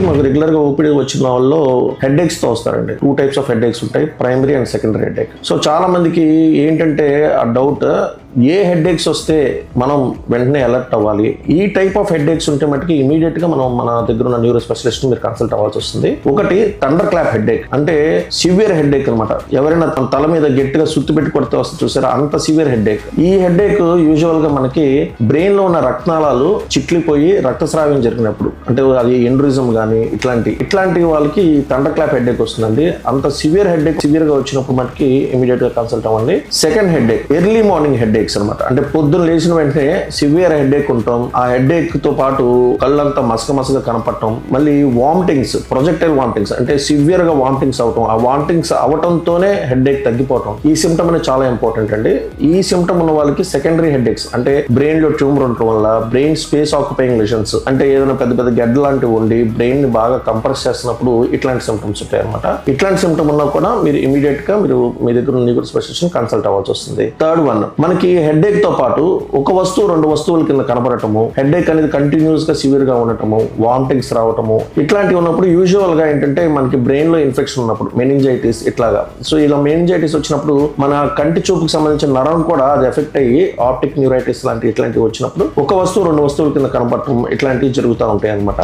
మాకు రెగ్యులర్ గా ఓపీడీ వచ్చిన వాళ్ళు హెడ్ ఏక్స్ తో వస్తారండి. 2 టైప్స్ ఆఫ్ హెడ్ ఏక్స్ ఉంటాయి, primary and secondary headache. So చాలా మందికి ఏంటంటే ఆ డౌట్, ఏ హెడ్ ఏక్స్ వస్తే మనం వెంటనే అలర్ట్ అవ్వాలి, ఈ టైప్ ఆఫ్ హెడ్ ఏక్స్ ఉంటే మటుకు ఇమీడియట్ గా మనం మన దగ్గర ఉన్న న్యూరో స్పెషలిస్ట్ మీరు కన్సల్ట్ అవ్వాల్సి వస్తుంది. ఒకటి థండర్ క్లాప్ హెడ్ ఏక్, అంటే సివియర్ హెడ్ ఏక్ అనమాట. ఎవరైనా తన తల మీద గట్టిగా సుత్తి పెట్టి కొడితే వస్తే చూసారా, అంత సివియర్ హెడ్ ఏక్. ఈ హెడ్ ఏక్ యూజువల్ గా మనకి బ్రెయిన్ లో ఉన్న రక్తనాళాలు చిట్లిపోయి రక్తస్రావం జరిగినప్పుడు, అంటే అది ఎండ్రిజం కానీ ఇట్లాంటి వాళ్ళకి థండర్ క్లాప్ హెడ్ ఏక్ వస్తుందండి. అంత సివియర్ హెడ్ ఏక్ సివియర్ గా వచ్చినప్పుడు మనకి ఇమీడియట్ గా కన్సల్ట్ అవ్వండి. సెకండ్ హెడ్ ఏక్ ఎర్లీ మార్నింగ్ హెడ్ ఏక్స్ అనమాట. అంటే పొద్దున్న లేచిన వెంటనే సివియర్ హెడ్ ఏక్ ఉంటాం, ఆ హెడ్ ఏక్ తో పాటు కళ్ళంతా మసకగా కనపడటం, మళ్ళీ వామిటింగ్స్, ప్రొజెక్టైల్ వామిటింగ్స్, అంటే సివియర్ గా వామిటింగ్స్ అవటం, ఆ వామిటింగ్స్ అవటంతోనే హెడ్ ఏక్ తగ్గిపోవటం. ఈ సిమ్టమ్ అనేది చాలా ఇంపార్టెంట్ అండి. ఈ సిమ్టమ్ ఉన్న వాళ్ళకి సెకండరీ హెడ్ ఏక్స్, అంటే బ్రెయిన్ లో ట్యూమర్ ఉండటం వల్ల బ్రెయిన్ స్పేస్ ఆక్యుపైయింగ్ లెషన్స్, అంటే ఏదైనా పెద్ద గడ్డ లాంటివి ఉండి బ్రెయిన్ ని బాగా కంప్రెస్ చేస్తున్నప్పుడు ఇట్లాంటి సిమ్టమ్స్ ఉంటాయి అనమాట. ఇట్లాంటి సిమ్టమ్ ఉన్నా కూడా మీరు ఇమీడియట్ గా మీరు మీ దగ్గర న్యూరో స్పెషలిస్ట్ కన్సల్ట్ అవ్వాల్సి వస్తుంది. థర్డ్ వన్, మనకి హెడ్ ఏక్ తో పాటు ఒక వస్తువు 2 వస్తువుల కింద కనపడటము, హెడ్ ఏక్ అనేది కంటిన్యూస్ గా సివియర్ గా ఉండటము, వామిటింగ్స్ రావటము, ఇట్లాంటివి ఉన్నప్పుడు యూజువల్ గా ఏంటంటే మనకి బ్రెయిన్ లో ఇన్ఫెక్షన్ ఉన్నప్పుడు, మెనింజైటిస్ ఇట్లాగా. సో ఇలా మెనింజైటిస్ వచ్చినప్పుడు మన కంటి చూపుకి సంబంధించిన నరం కూడా అది ఎఫెక్ట్ అయ్యి ఆప్టిక్ న్యూరైటిస్ ఇట్లాంటివి వచ్చినప్పుడు ఒక వస్తువు 2 వస్తువుల కింద కనపడటం ఇట్లాంటివి జరుగుతూ ఉంటాయి అనమాట.